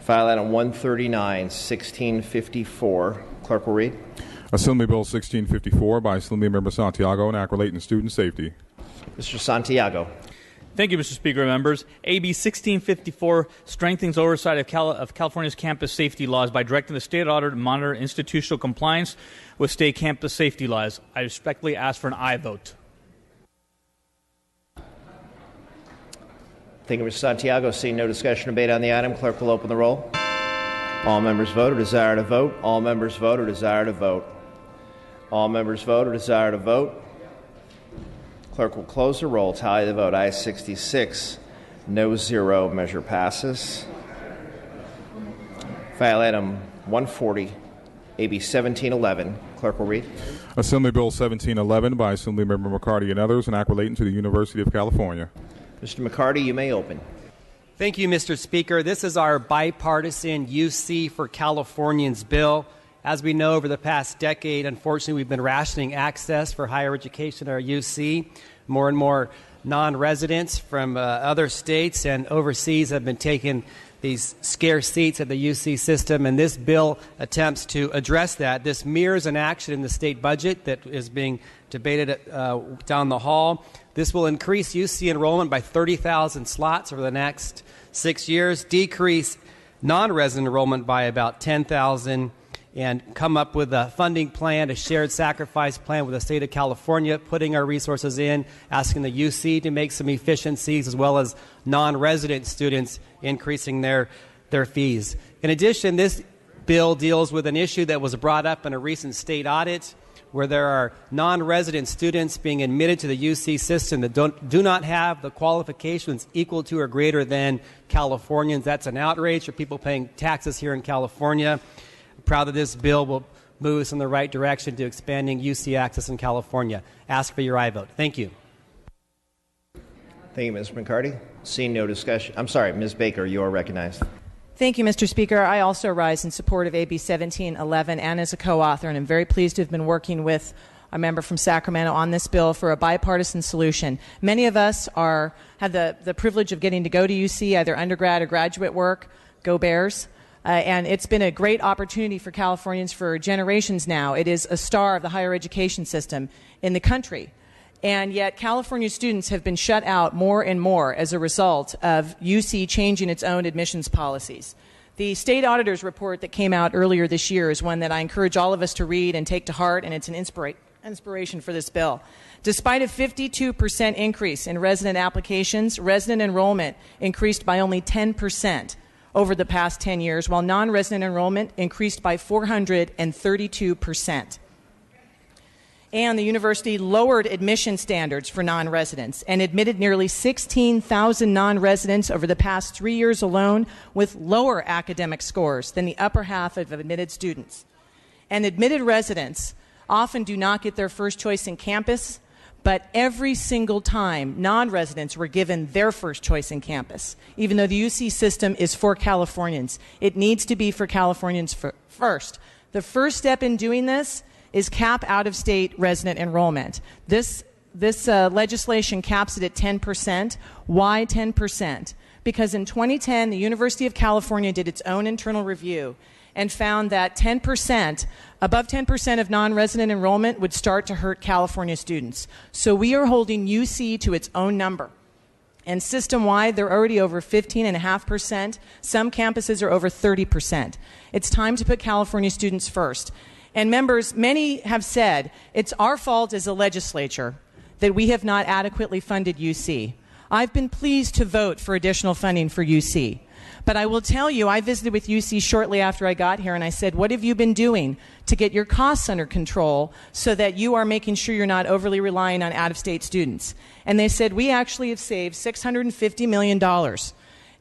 File item 139-1654. Clerk will read. Assembly Bill 1654 by Assembly Member Santiago, an act relating to student safety. Mr. Santiago. Thank you, Mr. Speaker and members. AB 1654 strengthens oversight of California's campus safety laws by directing the state auditor to monitor institutional compliance with state campus safety laws. I respectfully ask for an aye vote. Thank you, Mr. Santiago. Seeing no discussion or debate on the item, clerk will open the roll. All members vote or desire to vote. All members vote or desire to vote. All members vote or desire to vote. Clerk will close the roll. Tally the vote. Ayes 66, no 0. Measure passes. File item 140, AB 1711. Clerk will read. Assembly Bill 1711 by Assembly Member McCarty and others, an act relating to the University of California. Mr. McCarty, you may open. Thank you, Mr. Speaker. This is our bipartisan UC for Californians bill. As we know, over the past decade, unfortunately, we've been rationing access for higher education at our UC. More and more non-residents from other states and overseas have been taking these scarce seats at the UC system, and this bill attempts to address that. This mirrors an action in the state budget that is being debated down the hall. This will increase UC enrollment by 30,000 slots over the next 6 years, decrease non-resident enrollment by about 10,000, and come up with a funding plan, a shared sacrifice plan with the state of California, putting our resources in, asking the UC to make some efficiencies, as well as non-resident students increasing their fees. In addition, this bill deals with an issue that was brought up in a recent state audit, where there are non-resident students being admitted to the UC system that do not have the qualifications equal to or greater than Californians. That's an outrage for people paying taxes here in California. I'm proud that this bill will move us in the right direction to expanding UC access in California. Ask for your aye vote. Thank you. Thank you, Ms. McCarty. Seeing no discussion. I'm sorry, Ms. Baker, you are recognized. Thank you, Mr. Speaker. I also rise in support of AB 1711 and as a co-author, and I'm very pleased to have been working with a member from Sacramento on this bill for a bipartisan solution. Many of us have the privilege of getting to go to UC, either undergrad or graduate work. Go Bears. And it's been a great opportunity for Californians for generations now. It is a star of the higher education system in the country. And yet California students have been shut out more and more as a result of UC changing its own admissions policies. The state auditor's report that came out earlier this year is one that I encourage all of us to read and take to heart, and it's an inspiration for this bill. Despite a 52% increase in resident applications, resident enrollment increased by only 10% over the past 10 years, while non-resident enrollment increased by 432%. And the university lowered admission standards for non-residents and admitted nearly 16,000 non-residents over the past 3 years alone with lower academic scores than the upper half of admitted students. And admitted residents often do not get their first choice in campus, but every single time non-residents were given their first choice in campus. Even though the UC system is for Californians, it needs to be for Californians first. The first step in doing this is cap out-of-state resident enrollment. This legislation caps it at 10%. Why 10%? Because in 2010, the University of California did its own internal review and found that 10%, above 10% of non-resident enrollment would start to hurt California students. So we are holding UC to its own number. And system-wide, they're already over 15.5%. Some campuses are over 30%. It's time to put California students first. And members, many have said it's our fault as a legislature that we have not adequately funded UC. I've been pleased to vote for additional funding for UC. But I will tell you, I visited with UC shortly after I got here, and I said, what have you been doing to get your costs under control so that you are making sure you're not overly relying on out-of-state students? And they said, we actually have saved $650 million.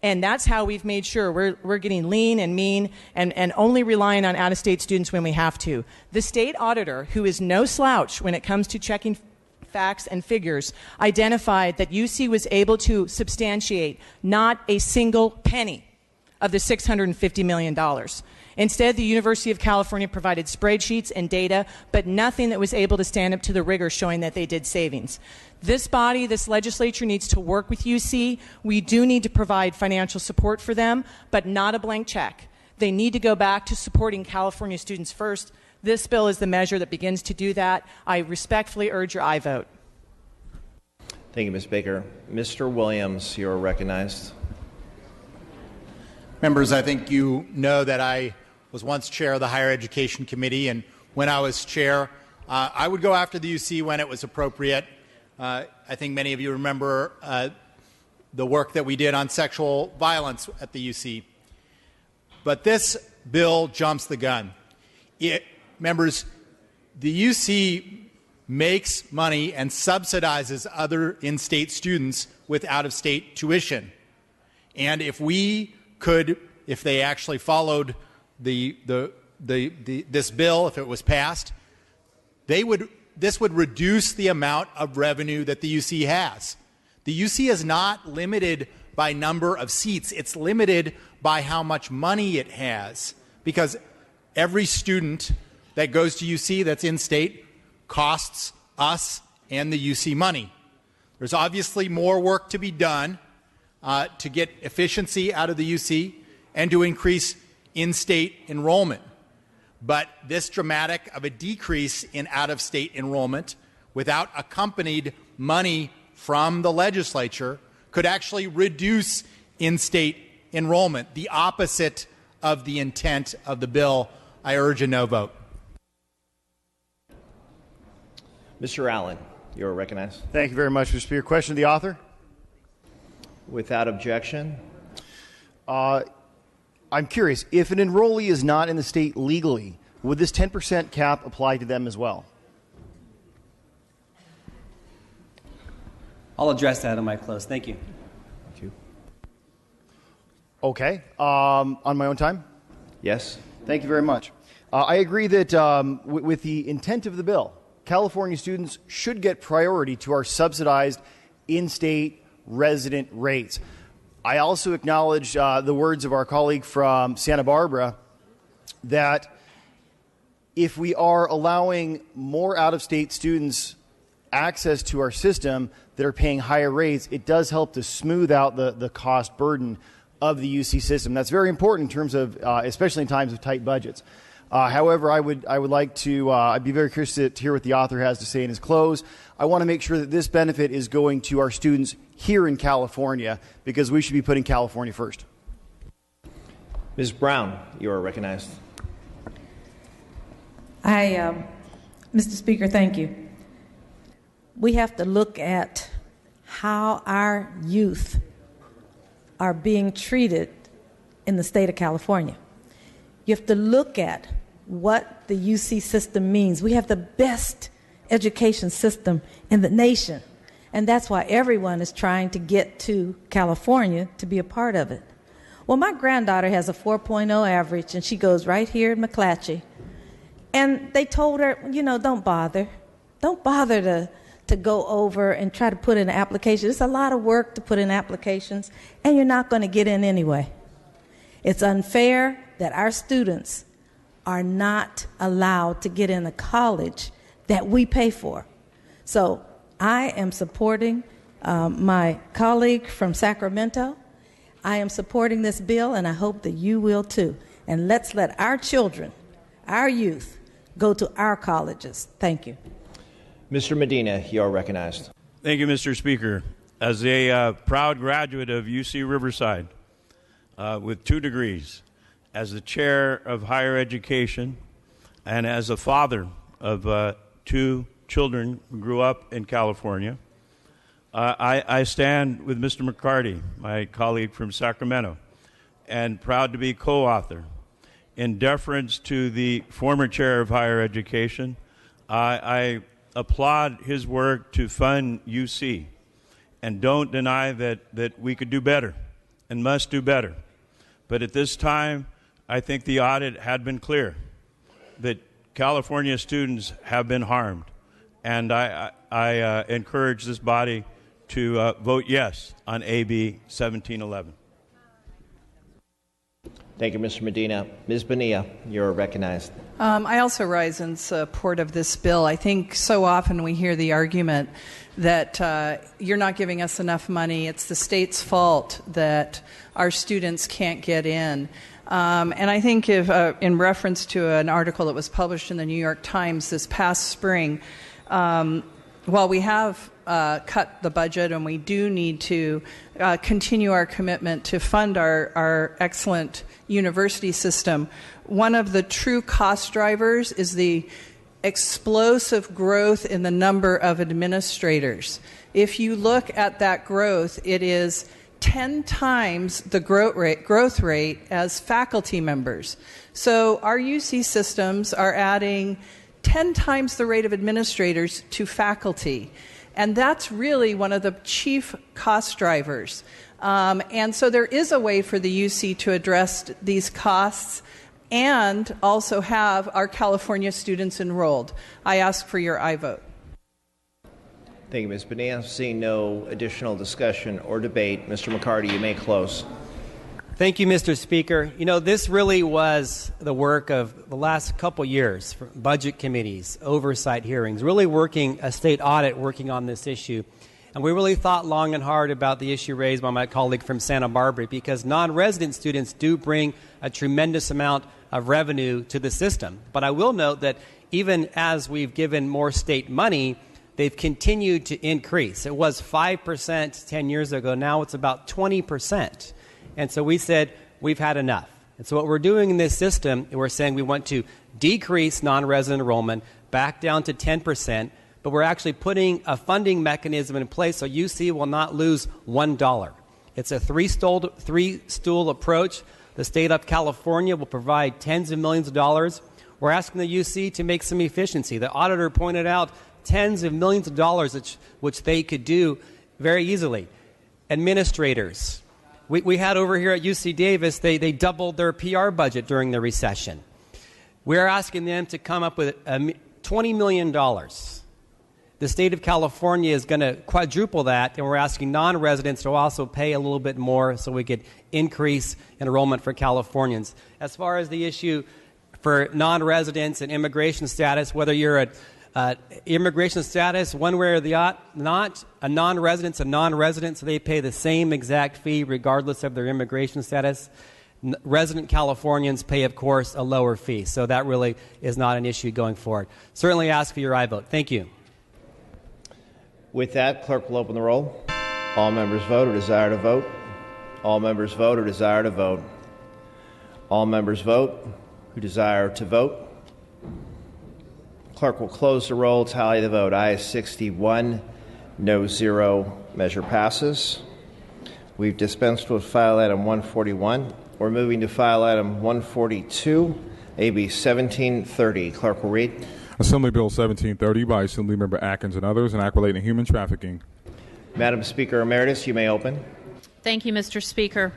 And that's how we've made sure we're getting lean and mean and only relying on out-of-state students when we have to. The state auditor, who is no slouch when it comes to checking facts and figures, identified that UC was able to substantiate not a single penny of the $650 million. Instead, the University of California provided spreadsheets and data, but nothing that was able to stand up to the rigor showing that they did savings. This body, this legislature needs to work with UC. We do need to provide financial support for them, but not a blank check. They need to go back to supporting California students first. This bill is the measure that begins to do that. I respectfully urge your aye vote. Thank you, Ms. Baker. Mr. Williams, you are recognized. Members, I think you know that I was once chair of the Higher Education Committee, and when I was chair, I would go after the UC when it was appropriate. I think many of you remember the work that we did on sexual violence at the UC. But this bill jumps the gun. Members, the UC makes money and subsidizes other in-state students with out-of-state tuition. And if they actually followed this bill, if it was passed, this would reduce the amount of revenue that the UC has. The UC is not limited by number of seats. It's limited by how much money it has, because every student that goes to UC that's in-state costs us and the UC money. There's obviously more work to be done to get efficiency out of the UC and to increase in-state enrollment. But this dramatic of a decrease in out-of-state enrollment without accompanied money from the legislature could actually reduce in-state enrollment, the opposite of the intent of the bill. I urge a no vote. Mr. Allen, you are recognized. Thank you very much, Mr. Speaker. Question to the author? Without objection. I'm curious, if an enrollee is not in the state legally, would this 10% cap apply to them as well? I'll address that in my close. Thank you. Thank you. Okay. On my own time? Yes. Thank you very much. I agree that with the intent of the bill, California students should get priority to our subsidized in-state resident rates. I also acknowledge the words of our colleague from Santa Barbara that if we are allowing more out-of-state students access to our system that are paying higher rates, it does help to smooth out the cost burden of the UC system. That's very important in terms of, especially in times of tight budgets. However, I would like to, I'd be very curious to hear what the author has to say in his close. I want to make sure that this benefit is going to our students here in California, because we should be putting California first. Ms. Brown, you are recognized. Mr. Speaker, thank you. We have to look at how our youth are being treated in the state of California. You have to look at what the UC system means. We have the best education system in the nation, and that's why everyone is trying to get to California to be a part of it. Well, my granddaughter has a 4.0 average, and she goes right here in McClatchy. And they told her, don't bother. Don't bother to go over and try to put in an application. It's a lot of work to put in applications, and you're not going to get in anyway. It's unfair that our students are not allowed to get in a college that we pay for. So I am supporting my colleague from Sacramento. I am supporting this bill, and I hope that you will too. And let's let our children, our youth, go to our colleges. Thank you. Mr. Medina, you are recognized. Thank you, Mr. Speaker. As a proud graduate of UC Riverside with 2 degrees, as the chair of higher education, and as a father of 2 children who grew up in California, I stand with Mr. McCarty, my colleague from Sacramento, and proud to be co-author. In deference to the former chair of higher education, I applaud his work to fund UC, and don't deny that we could do better and must do better. But at this time, I think the audit had been clear that California students have been harmed, and I encourage this body to vote yes on AB 1711. Thank you, Mr. Medina. Ms. Bonilla, you're recognized. I also rise in support of this bill. I think so often we hear the argument that you're not giving us enough money. It's the state's fault that our students can't get in. And I think if, in reference to an article that was published in the New York Times this past spring, while we have cut the budget and we do need to continue our commitment to fund our excellent university system, one of the true cost drivers is the explosive growth in the number of administrators. If you look at that growth, it is 10 times the growth rate as faculty members. So our UC systems are adding 10 times the rate of administrators to faculty. And that's really one of the chief cost drivers. And so there is a way for the UC to address these costs and also have our California students enrolled. I ask for your aye vote. Thank you, Ms. Bonilla. Seeing no additional discussion or debate, Mr. McCarty, you may close. Thank you, Mr. Speaker. You know, this really was the work of the last couple years, for budget committees, oversight hearings, really working a state audit working on this issue. And we really thought long and hard about the issue raised by my colleague from Santa Barbara, because non-resident students do bring a tremendous amount of revenue to the system. But I will note that even as we've given more state money, they've continued to increase. It was 5% 10 years ago. Now it's about 20%. And so we said, we've had enough. And so what we're doing in this system, we're saying we want to decrease non-resident enrollment back down to 10%, but we're actually putting a funding mechanism in place so UC will not lose $1. It's a three-stool approach. The state of California will provide tens of millions of dollars. We're asking the UC to make some efficiency. The auditor pointed out tens of millions of dollars which they could do very easily. Administrators. We had over here at UC Davis, they doubled their PR budget during the recession. We're asking them to come up with $20 million. The state of California is going to quadruple that, and we're asking non-residents to also pay a little bit more so we could increase enrollment for Californians. As far as the issue for non-residents and immigration status, whether you're at immigration status, one way or the not, a non-resident's a non-resident, so they pay the same exact fee regardless of their immigration status. Resident Californians pay, of course, a lower fee, so that really is not an issue going forward. Certainly ask for your aye vote. Thank you. With that, clerk will open the roll. All members vote or desire to vote. All members vote or desire to vote. All members vote who desire to vote. Clerk will close the roll, tally the vote. Ayes 61, no 0. Measure passes. We've dispensed with file item 141. We're moving to file item 142, AB 1730. Clerk will read. Assembly Bill 1730 by Assemblymember Atkins and others, and Act relating to human trafficking. Madam Speaker Emeritus, you may open. Thank you, Mr. Speaker.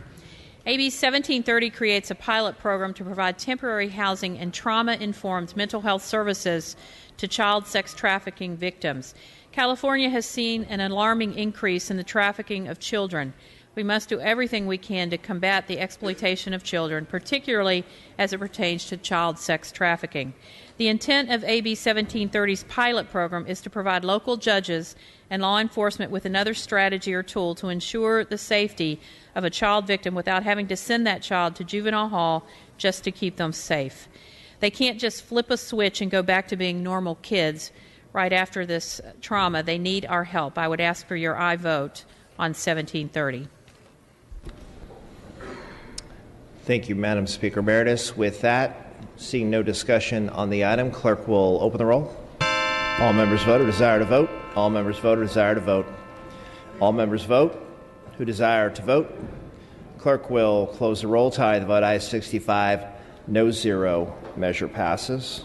AB 1730 creates a pilot program to provide temporary housing and trauma-informed mental health services to child sex trafficking victims. California has seen an alarming increase in the trafficking of children. We must do everything we can to combat the exploitation of children, particularly as it pertains to child sex trafficking. The intent of AB 1730's pilot program is to provide local judges and law enforcement with another strategy or tool to ensure the safety of a child victim without having to send that child to juvenile hall just to keep them safe. They can't just flip a switch and go back to being normal kids right after this trauma. They need our help. I would ask for your aye vote on 1730. Thank you, Madam Speaker Emeritus. With that, seeing no discussion on the item, clerk will open the roll. All members vote or desire to vote. All members vote or desire to vote. All members vote who desire to vote. Clerk will close the roll, tally the vote. Ayes 65, no 0. Measure passes.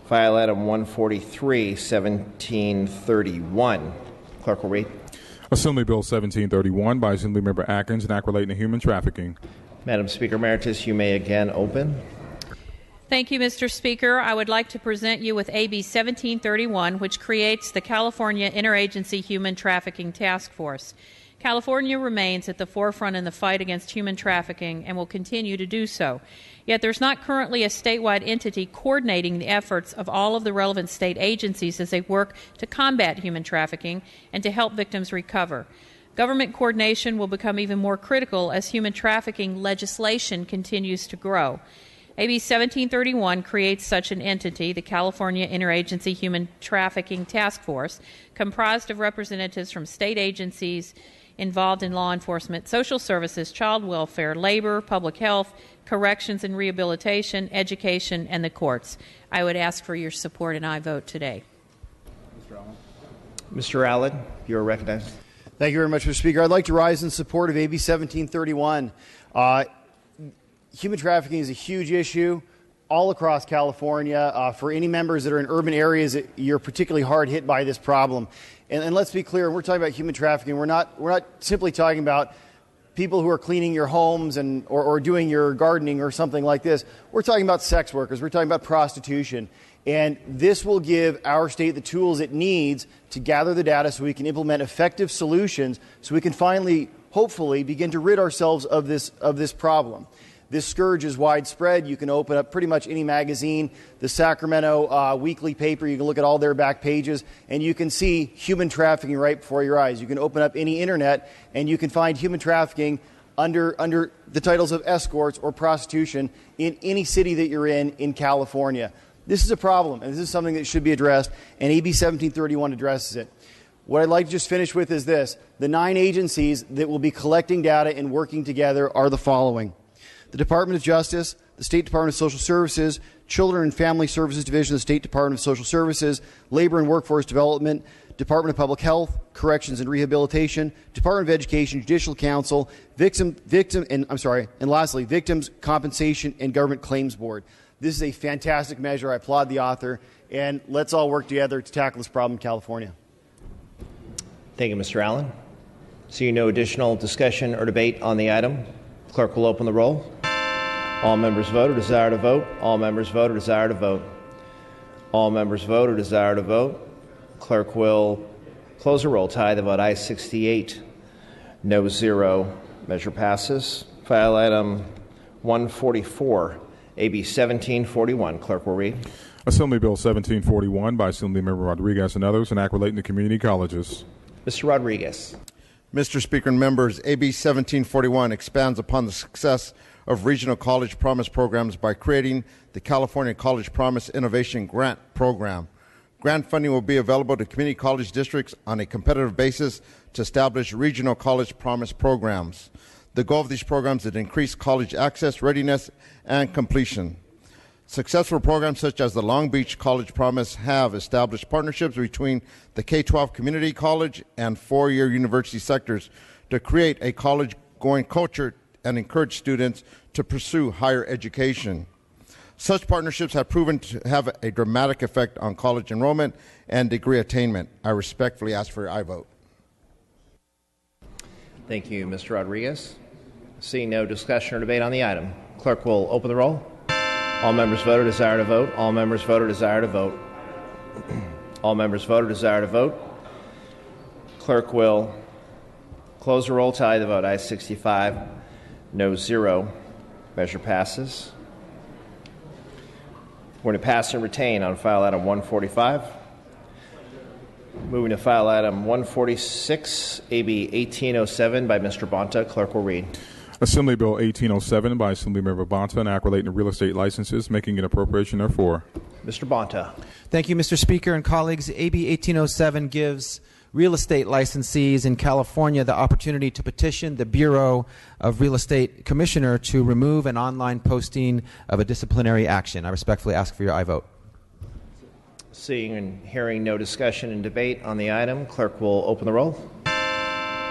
File item 143, 1731. Clerk will read. Assembly Bill 1731 by Assemblymember Atkins and Act relating to human trafficking. Madam Speaker Emeritus, you may again open. Thank you, Mr. Speaker. I would like to present you with AB 1731, which creates the California Interagency Human Trafficking Task Force. California remains at the forefront in the fight against human trafficking and will continue to do so. Yet there's not currently a statewide entity coordinating the efforts of all of the relevant state agencies as they work to combat human trafficking and to help victims recover. Government coordination will become even more critical as human trafficking legislation continues to grow. AB 1731 creates such an entity, the California Interagency Human Trafficking Task Force, comprised of representatives from state agencies involved in law enforcement, social services, child welfare, labor, public health, corrections and rehabilitation, education, and the courts. I would ask for your support, and I vote today. Mr. Allen, you are recognized. Thank you very much, Mr. Speaker. I'd like to rise in support of AB 1731. Human trafficking is a huge issue all across California. For any members that are in urban areas, you're particularly hard hit by this problem. And let's be clear, when we're talking about human trafficking, we're not simply talking about people who are cleaning your homes or doing your gardening or something like this. We're talking about sex workers. We're talking about prostitution. And this will give our state the tools it needs to gather the data so we can implement effective solutions so we can finally, hopefully, begin to rid ourselves of this problem. This scourge is widespread. You can open up pretty much any magazine, the Sacramento weekly paper. You can look at all their back pages, and you can see human trafficking right before your eyes. You can open up any internet, and you can find human trafficking under the titles of escorts or prostitution in any city that you're in California. This is a problem, and this is something that should be addressed, and AB 1731 addresses it. What I'd like to just finish with is this. The 9 agencies that will be collecting data and working together are the following: the Department of Justice, the State Department of Social Services, Children and Family Services Division of the State Department of Social Services, Labor and Workforce Development, Department of Public Health, Corrections and Rehabilitation, Department of Education, Judicial Council, and lastly, Victims Compensation and Government Claims Board. This is a fantastic measure. I applaud the author, and let's all work together to tackle this problem in California. Thank you, Mr. Allen. Seeing no additional discussion or debate on the item, clerk will open the roll. All members vote or desire to vote. All members vote or desire to vote. All members vote or desire to vote. Clerk will close the roll. Tie the vote. Ayes 68, no 0. Measure passes. File item 144, AB 1741. Clerk will read. Assembly Bill 1741 by Assemblymember Rodriguez and others, and act relating to community colleges. Mr. Rodriguez. Mr. Speaker and members, AB 1741 expands upon the success of regional college promise programs by creating the California College Promise Innovation Grant Program. Grant funding will be available to community college districts on a competitive basis to establish regional college promise programs. The goal of these programs is to increase college access, readiness, and completion. Successful programs such as the Long Beach College Promise have established partnerships between the K-12 community college and four-year university sectors to create a college-going culture and encourage students to pursue higher education. Such partnerships have proven to have a dramatic effect on college enrollment and degree attainment. I respectfully ask for your aye vote. Thank you, Mr. Rodriguez. Seeing no discussion or debate on the item, clerk will open the roll. All members vote or desire to vote. All members vote or desire to vote. All members vote or desire to vote. Clerk will close the roll. Tally the vote. Ayes 65, no 0. Measure passes. We're going to pass and retain on file item 145. Moving to file item 146, AB 1807 by Mr. Bonta. Clerk will read. Assembly Bill 1807 by Assemblymember Bonta, and act relating to real estate licenses, making an appropriation therefore. Mr. Bonta. Thank you, Mr. Speaker and colleagues. AB 1807 gives real estate licensees in California the opportunity to petition the Bureau of Real Estate Commissioner to remove an online posting of a disciplinary action. I respectfully ask for your aye vote. Seeing and hearing no discussion and debate on the item, clerk will open the roll.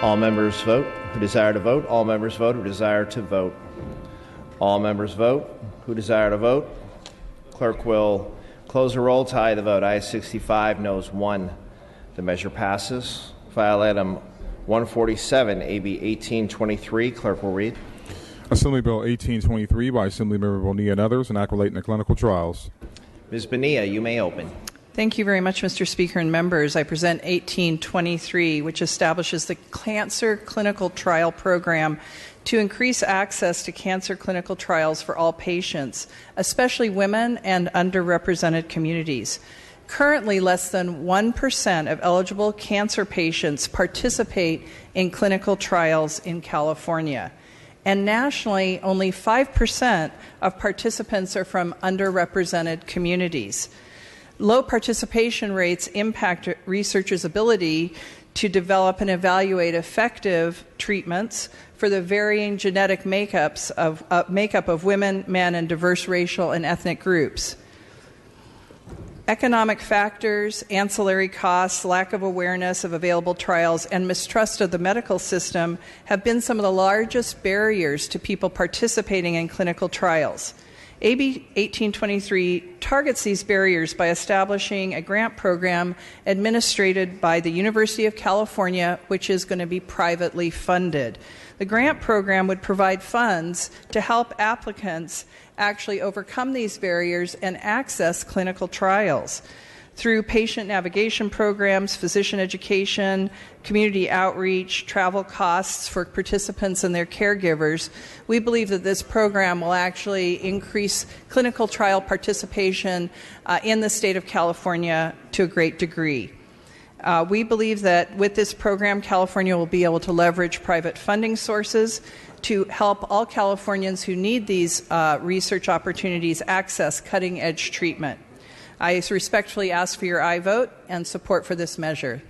All members vote who desire to vote. All members vote who desire to vote. All members vote who desire to vote. Clerk will close the roll. Tie the vote. Ayes 65, noes 1. The measure passes. File item 147, AB 1823. Clerk will read. Assembly Bill 1823 by Assemblymember Bonilla and others, and act relating to clinical trials. Ms. Bonilla, you may open. Thank you very much, Mr. Speaker and members. I present 1823, which establishes the Cancer Clinical Trial Program to increase access to cancer clinical trials for all patients, especially women and underrepresented communities. Currently, less than 1% of eligible cancer patients participate in clinical trials in California. And nationally, only 5% of participants are from underrepresented communities. Low participation rates impact researchers' ability to develop and evaluate effective treatments for the varying genetic makeup of women, men, and diverse racial and ethnic groups. Economic factors, ancillary costs, lack of awareness of available trials, and mistrust of the medical system have been some of the largest barriers to people participating in clinical trials. AB 1823 targets these barriers by establishing a grant program administered by the University of California, which is going to be privately funded. The grant program would provide funds to help applicants actually overcome these barriers and access clinical trials. Through patient navigation programs, physician education, community outreach, travel costs for participants and their caregivers, we believe that this program will actually increase clinical trial participation in the state of California to a great degree. We believe that with this program, California will be able to leverage private funding sources to help all Californians who need these research opportunities access cutting-edge treatment. I respectfully ask for your aye vote and support for this measure.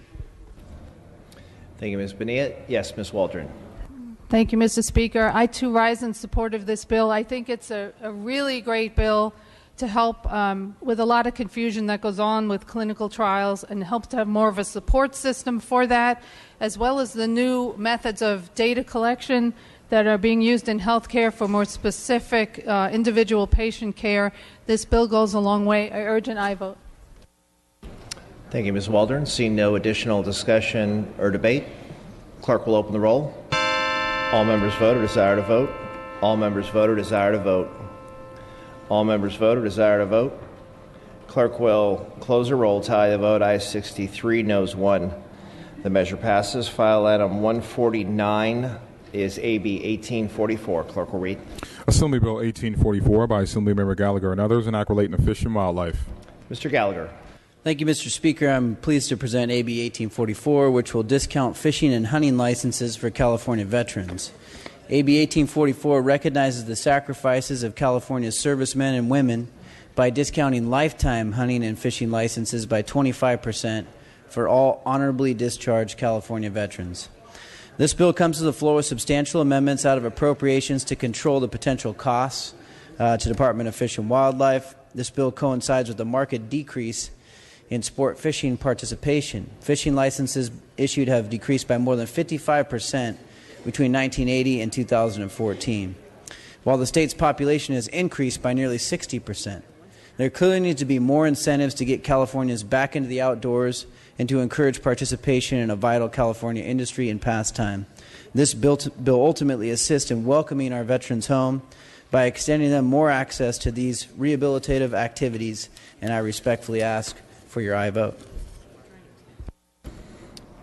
Thank you, Ms. Bonilla. Yes, Ms. Waldron. Thank you, Mr. Speaker. I, too, rise in support of this bill. I think it's a really great bill to help with a lot of confusion that goes on with clinical trials and help to have more of a support system for that, as well as the new methods of data collection that are being used in healthcare for more specific individual patient care. This bill goes a long way. I urge an aye vote. Thank you, Ms. Waldron. Seeing no additional discussion or debate, clerk will open the roll. All members vote or desire to vote. All members vote or desire to vote. All members vote or desire to vote. Clerk will close the roll, tally the vote. Ayes 63, noes 1. The measure passes. File item 149 is AB 1844. Clerk will read. Assembly Bill 1844 by Assemblymember Gallagher and others, and Aquitaine Fish and Wildlife. Mr. Gallagher. Thank you, Mr. Speaker. I'm pleased to present AB 1844, which will discount fishing and hunting licenses for California veterans. AB 1844 recognizes the sacrifices of California's servicemen and women by discounting lifetime hunting and fishing licenses by 25% for all honorably discharged California veterans. This bill comes to the floor with substantial amendments out of appropriations to control the potential costs to Department of Fish and Wildlife. This bill coincides with a marked decrease in sport fishing participation. Fishing licenses issued have decreased by more than 55% between 1980 and 2014, while the state's population has increased by nearly 60%. There clearly needs to be more incentives to get Californians back into the outdoors and to encourage participation in a vital California industry and pastime. This bill ultimately assists in welcoming our veterans home by extending them more access to these rehabilitative activities, and I respectfully ask for your aye vote.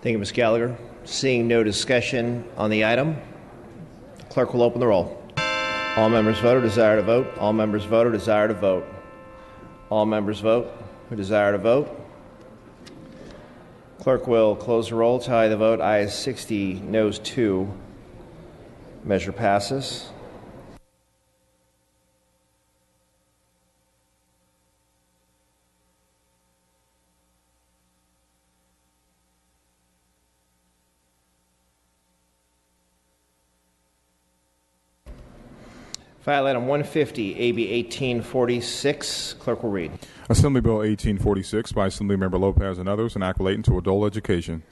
Thank you, Ms. Gallagher. Seeing no discussion on the item, clerk will open the roll. All members vote or desire to vote. All members vote or desire to vote. All members vote who desire to vote. Clerk will close the roll, tally the vote. Ayes 60, noes 2. Measure passes. File item 150, AB 1846. Clerk will read. Assembly Bill 1846 by Assemblymember Lopez and others, and Aquitaine to adult education.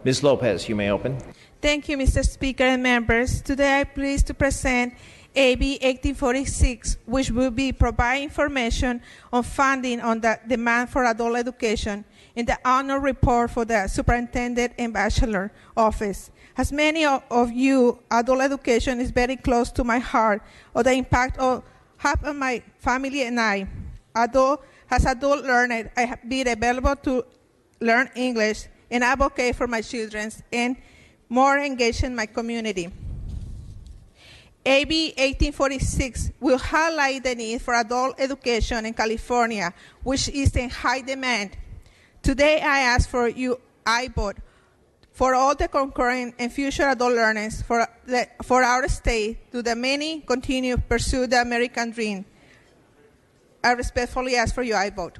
Ms. Lopez, you may open. Thank you, Mr. Speaker and members. Today I'm pleased to present AB 1846, which will be provide information on funding on the demand for adult education in the annual report for the Superintendent and Bachelor Office. As many of you, adult education is very close to my heart, or the impact of half of my family and I. Although As an adult learner, I have been available to learn English and advocate for my children and more engaged in my community. AB 1846 will highlight the need for adult education in California, which is in high demand. Today, I ask for you, I vote for all the concurrent and future adult learners for our state to the many continue to pursue the American dream. I respectfully ask for you, I vote.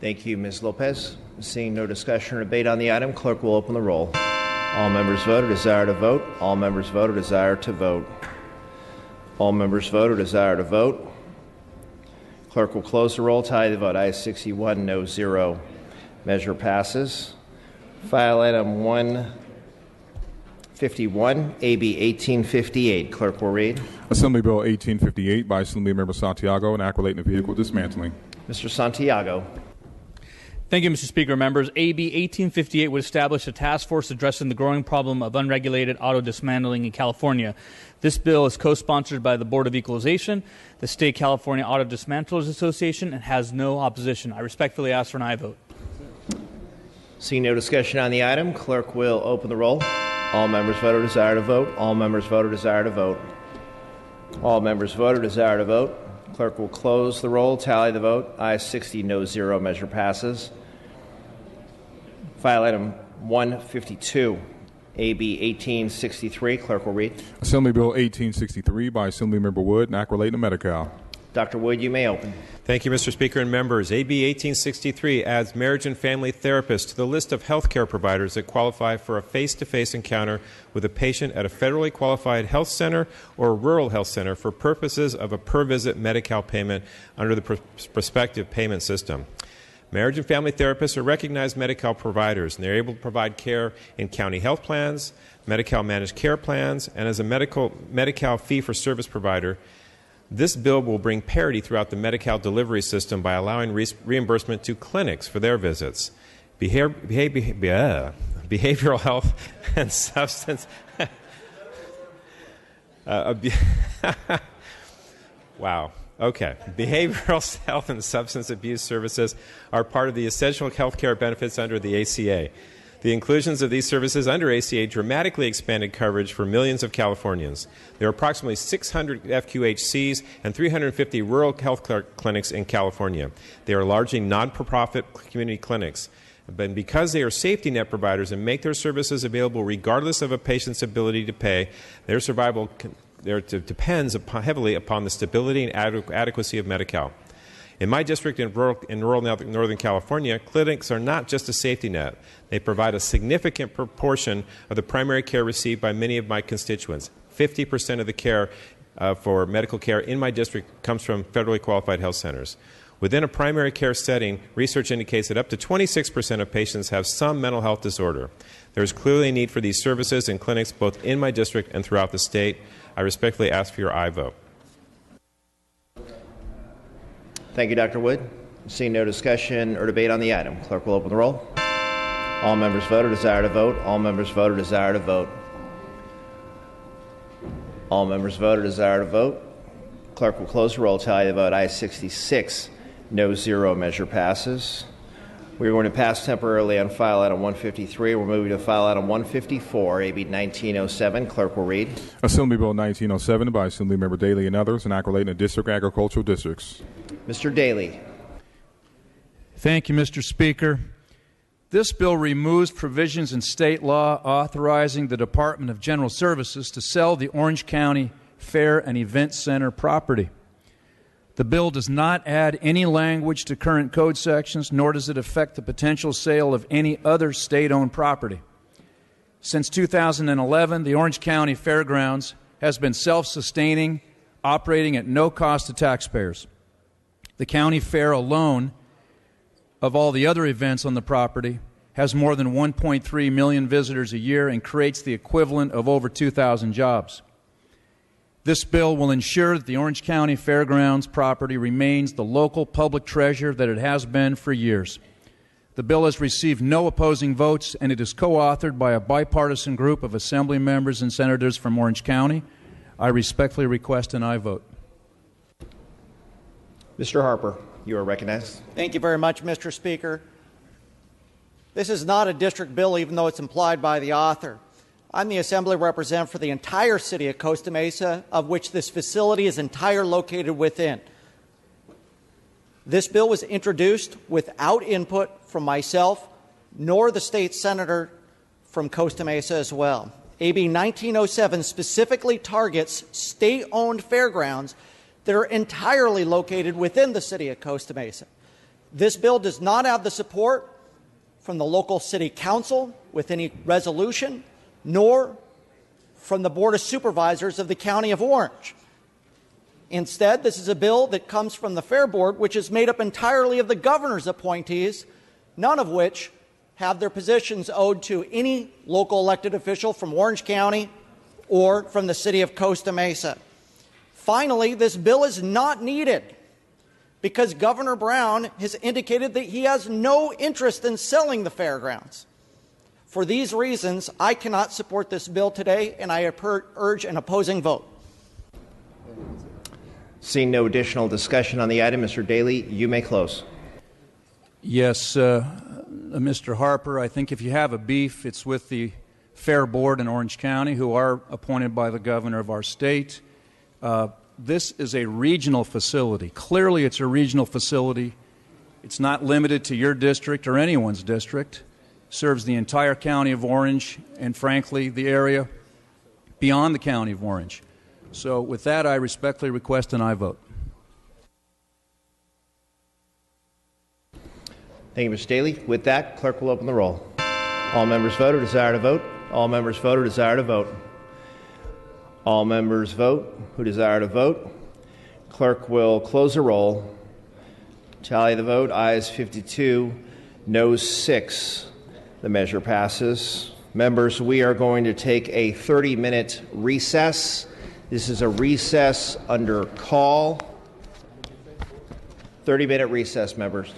Thank you, Ms. Lopez. Seeing no discussion or debate on the item, clerk will open the roll. All members vote or desire to vote. All members vote or desire to vote. All members vote or desire to vote. Clerk will close the roll, tally the vote. Ayes 61, no 0. Measure passes. File item 151, AB 1858. Clerk will read. Assembly Bill 1858 by Assemblymember Santiago, enaculating the vehicle dismantling. Mr. Santiago. Thank you, Mr. Speaker. Members, AB 1858 would establish a task force addressing the growing problem of unregulated auto dismantling in California. This bill is co-sponsored by the Board of Equalization, the State California Auto Dismantlers Association, and has no opposition. I respectfully ask for an aye vote. Seeing no discussion on the item, clerk will open the roll. All members vote or desire to vote. All members vote or desire to vote. All members vote or desire to vote. Clerk will close the roll, tally the vote. Ayes 60, no 0. Measure passes. File item 152, AB 1863. Clerk will read. Assembly Bill 1863 by Assemblymember Wood, enaculating the Medi-Cal. Dr. Wood, you may open. Thank you, Mr. Speaker and members. AB 1863 adds marriage and family therapists to the list of health care providers that qualify for a face-to-face encounter with a patient at a federally qualified health center or a rural health center for purposes of a per-visit Medi-Cal payment under the prospective payment system. Marriage and family therapists are recognized Medi-Cal providers, and they're able to provide care in county health plans, Medi-Cal managed care plans, and as a Medi-Cal fee-for-service provider. This bill will bring parity throughout the Medi-Cal delivery system by allowing reimbursement to clinics for their visits. Behavioral health and substance... Wow. Okay. Behavioral health and substance abuse services are part of the essential health care benefits under the ACA. The inclusions of these services under ACA dramatically expanded coverage for millions of Californians. There are approximately 600 FQHCs and 350 rural health clinics in California. They are largely non-for-profit community clinics. But because they are safety net providers and make their services available regardless of a patient's ability to pay, their survival depends heavily upon the stability and adequacy of Medi-Cal. In my district in rural Northern California, clinics are not just a safety net. They provide a significant proportion of the primary care received by many of my constituents. 50% of the care for medical care in my district comes from federally qualified health centers. Within a primary care setting, research indicates that up to 26% of patients have some mental health disorder. There is clearly a need for these services in clinics both in my district and throughout the state. I respectfully ask for your aye vote. Thank you, Dr. Wood. Seeing no discussion or debate on the item, clerk will open the roll. All members vote or desire to vote. All members vote or desire to vote. All members vote or desire to vote. Clerk will close the roll, tally the vote. Ayes 66, no 0. Measure passes. We're going to pass temporarily on file item 153. We're moving to file item 154, AB 1907. Clerk will read. Assembly Bill 1907 by Assemblymember Daley and others, enaculating the district agricultural districts. Mr. Daley. Thank you, Mr. Speaker. This bill removes provisions in state law authorizing the Department of General Services to sell the Orange County Fair and Event Center property. The bill does not add any language to current code sections, nor does it affect the potential sale of any other state-owned property. Since 2011, the Orange County Fairgrounds has been self-sustaining, operating at no cost to taxpayers. The county fair alone, of all the other events on the property, has more than 1.3 million visitors a year and creates the equivalent of over 2,000 jobs. This bill will ensure that the Orange County Fairgrounds property remains the local public treasure that it has been for years. The bill has received no opposing votes, and it is co-authored by a bipartisan group of Assembly members and senators from Orange County. I respectfully request an aye vote. Mr. Harper, you are recognized. Thank you very much, Mr. Speaker. This is not a district bill, even though it's implied by the author. I'm the Assembly representative for the entire city of Costa Mesa, of which this facility is entirely located within. This bill was introduced without input from myself, nor the state senator from Costa Mesa as well. AB 1907 specifically targets state-owned fairgrounds that are entirely located within the city of Costa Mesa. This bill does not have the support from the local city council with any resolution, nor from the Board of Supervisors of the County of Orange. Instead, this is a bill that comes from the Fair Board, which is made up entirely of the governor's appointees, none of which have their positions owed to any local elected official from Orange County or from the city of Costa Mesa. Finally, this bill is not needed because Governor Brown has indicated that he has no interest in selling the fairgrounds. For these reasons, I cannot support this bill today, and I urge an opposing vote. Seeing no additional discussion on the item, Mr. Daly, you may close. Yes, Mr. Harper, I think if you have a beef, it's with the Fair Board in Orange County, who are appointed by the governor of our state. This is a regional facility. Clearly, it's a regional facility. It's not limited to your district or anyone's district. It serves the entire county of Orange and, frankly, the area beyond the county of Orange. So with that, I respectfully request an aye vote. Thank you, Mr. Daly. With that, clerk will open the roll. All members vote or desire to vote. All members vote or desire to vote. All members vote who desire to vote. Clerk will close the roll. Tally the vote. Ayes 52, noes 6. The measure passes. Members, we are going to take a 30-minute recess. This is a recess under call. 30-minute recess, members.